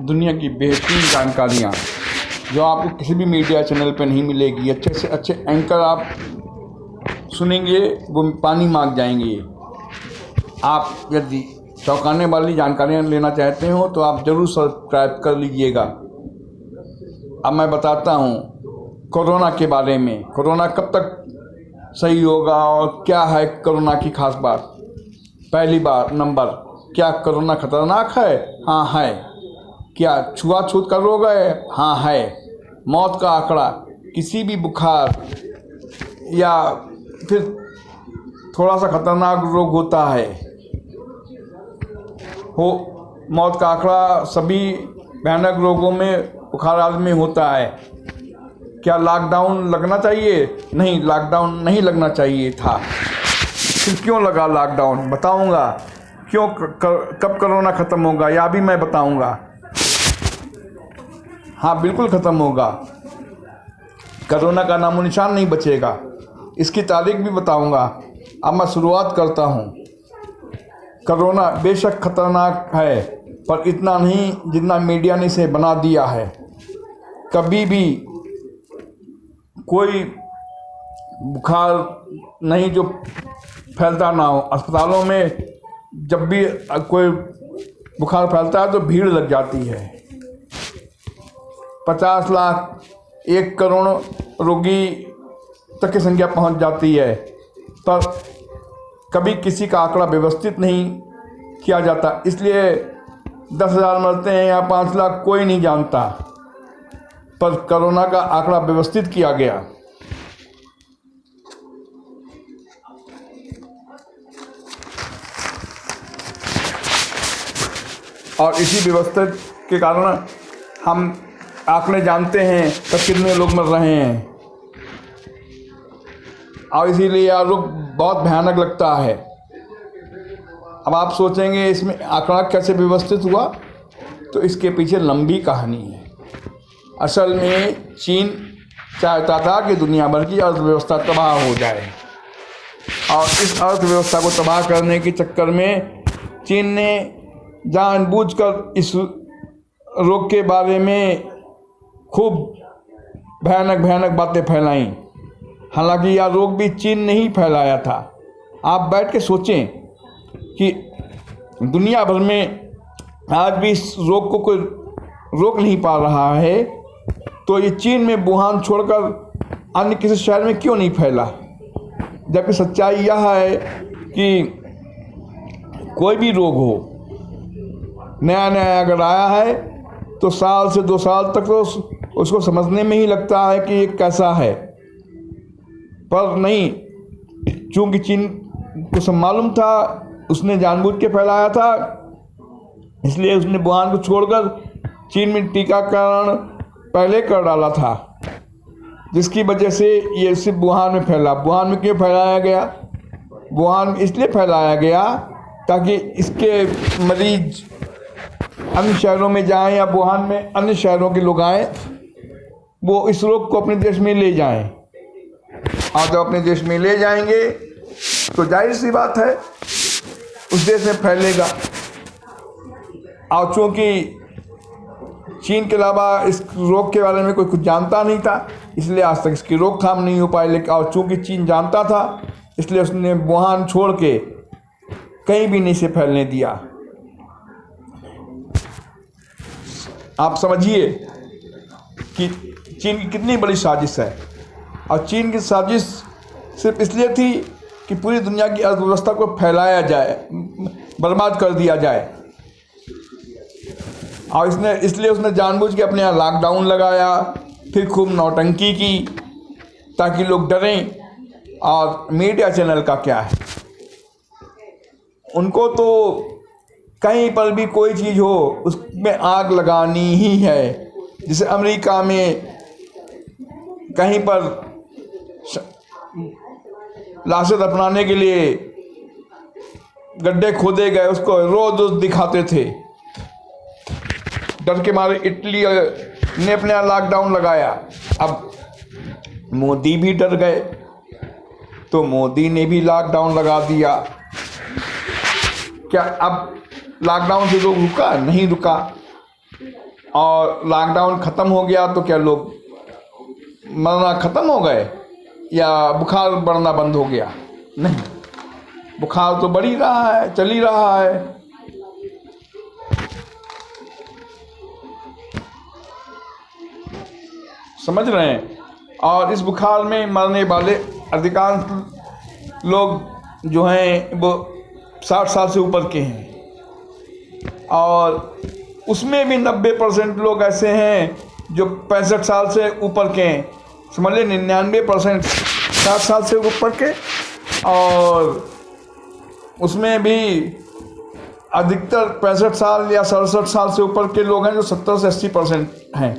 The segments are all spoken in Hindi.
दुनिया की बेहतरीन जानकारियाँ जो आपको किसी भी मीडिया चैनल पर नहीं मिलेगी। अच्छे से अच्छे एंकर आप सुनेंगे वो पानी मांग जाएंगे। आप यदि चौंकाने वाली जानकारियाँ लेना चाहते हो तो आप ज़रूर सब्सक्राइब कर लीजिएगा। अब मैं बताता हूँ कोरोना के बारे में। कोरोना कब तक सही होगा और क्या है कोरोना की खास बात। पहली बार नंबर, क्या कोरोना खतरनाक है? हाँ है। क्या छुआछूत का रोग है? हाँ है। मौत का आंकड़ा किसी भी बुखार या फिर थोड़ा सा खतरनाक रोग होता है मौत का आंकड़ा सभी भयानक रोगों में बुखार आदि में होता है। क्या लॉकडाउन लगना चाहिए? नहीं, लॉकडाउन नहीं लगना चाहिए था। फिर क्यों लगा लॉकडाउन? बताऊंगा। क्यों कब कोरोना ख़त्म होगा या भी मैं बताऊंगा। हाँ, बिल्कुल ख़त्म होगा। कोरोना का नामो निशान नहीं बचेगा। इसकी तारीख भी बताऊंगा। अब मैं शुरुआत करता हूँ। कोरोना बेशक खतरनाक है पर इतना नहीं जितना मीडिया ने इसे बना दिया है। कभी भी कोई बुखार नहीं जो फैलता ना हो। अस्पतालों में जब भी कोई बुखार फैलता है तो भीड़ लग जाती है। 50 लाख 1 करोड़ रोगी तक की संख्या पहुंच जाती है पर कभी किसी का आंकड़ा व्यवस्थित नहीं किया जाता। इसलिए 10,000 मरते हैं या 5 लाख कोई नहीं जानता, पर कोरोना का आंकड़ा व्यवस्थित किया गया। और इसी व्यवस्था के कारण हम आंकड़े जानते हैं तब कितने लोग मर रहे हैं। और इसीलिए यह रोग बहुत भयानक लगता है। अब आप सोचेंगे इसमें आंकड़ा कैसे व्यवस्थित हुआ, तो इसके पीछे लंबी कहानी है। असल में चीन चाहता था कि दुनिया भर की अर्थव्यवस्था तबाह हो जाए और इस अर्थव्यवस्था को तबाह करने के चक्कर में चीन ने जानबूझकर इस रोग के बारे में खूब भयानक बातें फैलाई। हालांकि यह रोग भी चीन ने ही फैलाया था। आप बैठ के सोचें कि दुनिया भर में आज भी इस रोग को कोई रोक नहीं पा रहा है, तो ये चीन में वुहान छोड़कर अन्य किसी शहर में क्यों नहीं फैला। जबकि सच्चाई यह है कि कोई भी रोग हो, नया अगर आया है तो साल से 2 साल तक तो उसको समझने में ही लगता है कि ये कैसा है। पर नहीं, चूंकि चीन को सब मालूम था, उसने जानबूझ के फैलाया था, इसलिए उसने वुहान को छोड़कर चीन में टीकाकरण पहले कर डाला था, जिसकी वजह से ये सिर्फ वुहान में फैला। वुहान में क्यों फैलाया गया? वुहान में इसलिए फैलाया गया ताकि इसके मरीज अन्य शहरों में जाएं या वुहान में अन्य शहरों के लोग आएँ, वो इस रोग को अपने देश में ले जाएं। और जब अपने देश में ले जाएंगे तो जाहिर सी बात है उस देश में फैलेगा। और चूँकि चीन के अलावा इस रोग के बारे में कोई कुछ जानता नहीं था, इसलिए आज तक इसकी रोकथाम नहीं हो पाई। लेकिन और चूँकि चीन जानता था, इसलिए उसने वुहान छोड़ के कहीं भी नहीं इसे फैलने दिया। आप समझिए कि चीन की कितनी बड़ी साजिश है। और चीन की साजिश सिर्फ इसलिए थी कि पूरी दुनिया की अर्थव्यवस्था को फैलाया जाए, बर्बाद कर दिया जाए। और इसलिए उसने जानबूझ के अपने यहाँ लॉकडाउन लगाया, फिर खूब नौटंकी की ताकि लोग डरें। और मीडिया चैनल का क्या है, उनको तो कहीं पर भी कोई चीज़ हो उसमें आग लगानी ही है। जैसे अमेरिका में कहीं पर लाशें दफनाने के लिए गड्ढे खोदे गए, उसको रोज दिखाते थे। डर के मारे इटली ने अपने यहाँ लॉकडाउन लगाया। अब मोदी भी डर गए तो मोदी ने भी लॉकडाउन लगा दिया। क्या अब लॉकडाउन से लोग रुका? नहीं रुका। और लॉकडाउन ख़त्म हो गया तो क्या लोग मरना ख़त्म हो गए या बुखार बढ़ना बंद हो गया? नहीं, बुखार तो बढ़ ही रहा है, चल ही रहा है। समझ रहे हैं? और इस बुखार में मरने वाले अधिकांश लोग जो हैं वो 60 साल से ऊपर के हैं, और उसमें भी 90% लोग ऐसे हैं जो 65 साल से ऊपर के हैं। समझ लें 99% 60 साल से ऊपर के, और उसमें भी अधिकतर 65 साल या 67 साल से ऊपर के लोग हैं जो 70 से 80% हैं।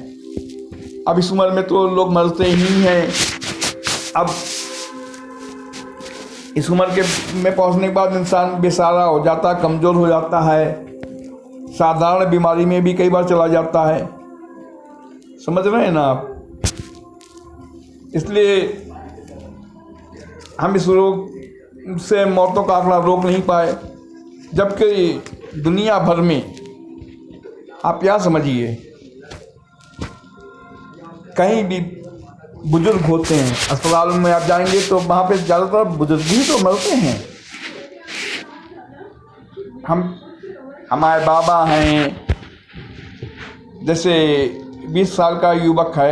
अब इस उम्र में तो लोग मरते ही हैं। अब इस उम्र के में पहुंचने के बाद इंसान बेसहारा हो जाता है, कमज़ोर हो जाता है, साधारण बीमारी में भी कई बार चला जाता है। समझ रहे हैं ना आप? इसलिए हम इस रोग से मौतों का आंकड़ा रोक नहीं पाए, जबकि दुनिया भर में आप क्या समझिए, कहीं भी बुजुर्ग होते हैं, अस्पतालों में आप जाएंगे तो वहाँ पे ज़्यादातर बुजुर्ग ही तो मरते हैं। हमारे बाबा हैं, जैसे 20 साल का युवक है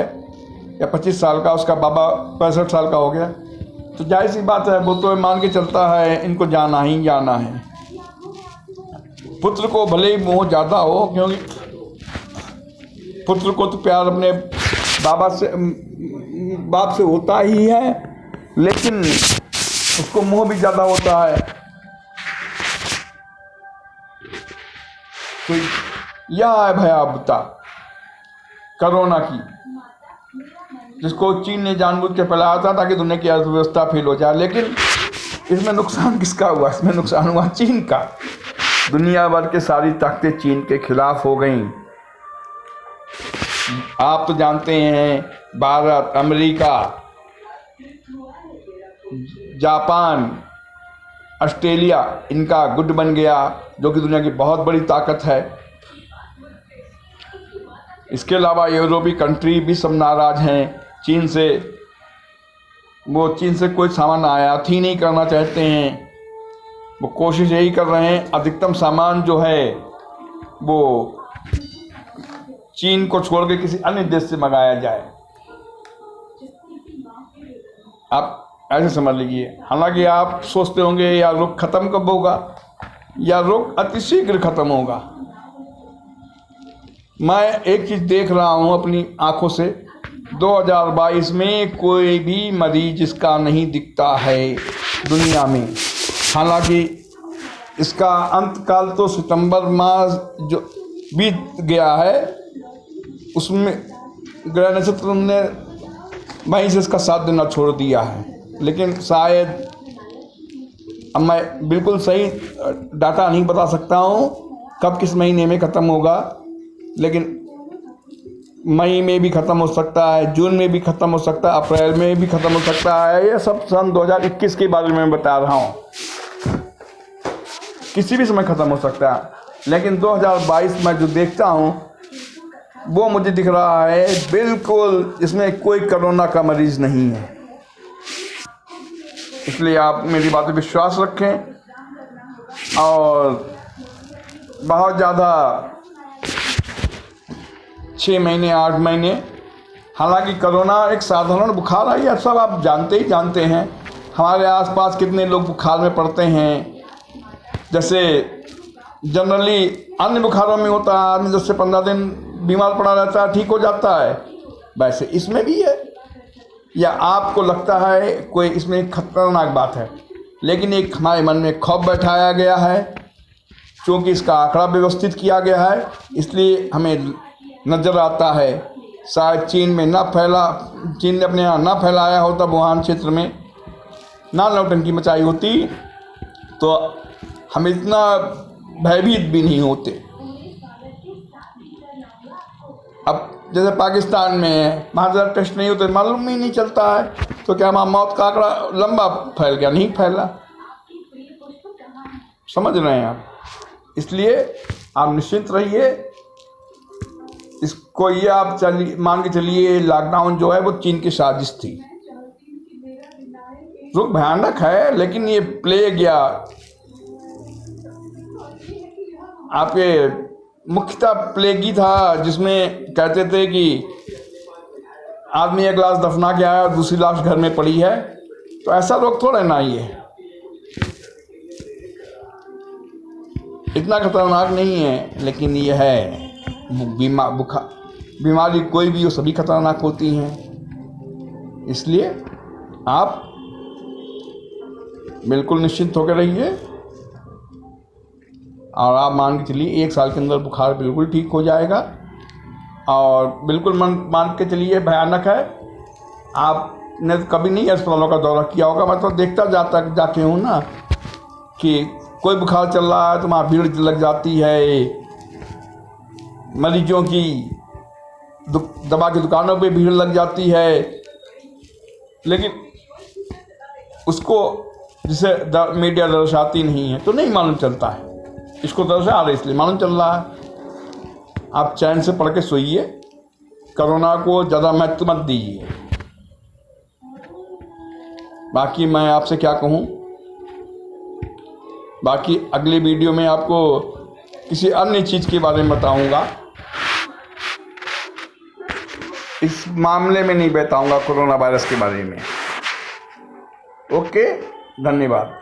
या 25 साल का, उसका बाबा 65 साल का हो गया, तो जाहिर सी बात है वो तो मान के चलता है इनको जाना ही जाना है। पुत्र को भले ही मोह ज़्यादा हो, क्योंकि पुत्र को तो प्यार अपने बाप से होता ही है, लेकिन उसको मोह भी ज़्यादा होता है। तो यह है भयावहता कोरोना की, जिसको चीन ने जानबूझ के फैलाया था ताकि दुनिया की अर्थव्यवस्था फेल हो जाए। लेकिन इसमें नुकसान किसका हुआ? इसमें नुकसान हुआ चीन का। दुनिया भर के सारी ताकतें चीन के खिलाफ हो गईं। आप तो जानते हैं भारत, अमेरिका, जापान, ऑस्ट्रेलिया इनका गुट बन गया, जो कि दुनिया की बहुत बड़ी ताकत है। इसके अलावा यूरोपीय कंट्री भी सब नाराज हैं चीन से। वो चीन से कोई सामान आयात ही नहीं करना चाहते हैं। वो कोशिश यही कर रहे हैं अधिकतम सामान जो है वो चीन को छोड़ के किसी अन्य देश से मंगाया जाए। आप ऐसे समझ लीजिए। हालांकि आप सोचते होंगे या रोग खत्म कब होगा, या रोग अतिशीघ्र खत्म होगा। मैं एक चीज़ देख रहा हूँ अपनी आंखों से, 2022 में कोई भी मरीज इसका नहीं दिखता है दुनिया में। हालांकि इसका अंतकाल तो सितंबर माह जो बीत गया है, उसमें ग्रह नक्षत्र ने वहीं से इसका साथ देना छोड़ दिया है। लेकिन शायद, अब मैं बिल्कुल सही डाटा नहीं बता सकता हूँ कब किस महीने में ख़त्म होगा, लेकिन मई में भी ख़त्म हो सकता है, जून में भी ख़त्म हो सकता है, अप्रैल में भी ख़त्म हो सकता है। ये सब सन 2021 के बारे में बता रहा हूँ, किसी भी समय ख़त्म हो सकता है। लेकिन 2022 में जो देखता हूँ वो मुझे दिख रहा है बिल्कुल इसमें कोई कोरोना का मरीज़ नहीं है। इसलिए आप मेरी बात पे विश्वास रखें और बहुत ज़्यादा 6 महीने 8 महीने, हालांकि कोरोना एक साधारण बुखार है, यह सब आप जानते ही जानते हैं। हमारे आसपास कितने लोग बुखार में पड़ते हैं। जैसे जनरली अन्य बुखारों में होता है, आदमी 10 से 15 दिन बीमार पड़ा रहता है, ठीक हो जाता है, वैसे इसमें भी है। या आपको लगता है कोई इसमें खतरनाक बात है, लेकिन एक हमारे मन में खौफ बैठाया गया है, क्योंकि इसका आंकड़ा व्यवस्थित किया गया है। इसलिए हमें नज़र आता है शायद चीन में ना फैला, चीन ने अपने यहाँ ना फैलाया होता, वुहान क्षेत्र में ना नौटंकी मचाई होती, तो हम इतना भयभीत भी नहीं होते। अब जैसे पाकिस्तान में है, वहाँ ज़रा टेस्ट नहीं होते, मालूम ही नहीं चलता है, तो क्या वहाँ मौत का आंकड़ा लंबा फैल गया? नहीं फैला। समझ रहे हैं आप? इसलिए आप निश्चिंत रहिए, इसको ये आप मान के चलिए लॉकडाउन जो है वो चीन की साजिश थी। रोग भयानक है, लेकिन ये प्लेग या आपके मुख्यतः प्लेग ही था, जिसमें कहते थे कि आदमी एक लाश दफना के आया और दूसरी लाश घर में पड़ी है। तो ऐसा रोग थोड़ा ना ये इतना खतरनाक नहीं है, लेकिन ये है बीमारी कोई भी हो, सभी खतरनाक होती हैं। इसलिए आप बिल्कुल निश्चिंत होकर रहिए और आप मान के चलिए 1 साल के अंदर बुखार बिल्कुल ठीक हो जाएगा। और बिल्कुल मान के चलिए भयानक है। आपने कभी नहीं अस्पतालों का दौरा किया होगा, मैं तो देखता जाके हूँ ना कि कोई बुखार चल रहा है तो वहाँ भीड़ लग जाती है, मरीजों की दवा की दुकानों पे भीड़ लग जाती है, लेकिन उसको जिसे मीडिया दर्शाती नहीं है तो नहीं मालूम चलता है। इसको दर्शा रहे इसलिए मालूम चल रहा है। आप चैन से पढ़ के सोइए, कोरोना को ज़्यादा महत्व मत दीजिए। बाकी मैं आपसे क्या कहूँ, बाकी अगली वीडियो में आपको किसी अन्य चीज़ के बारे में बताऊंगा। इस मामले में नहीं बताऊंगा, कोरोना वायरस के बारे में। ओके, धन्यवाद।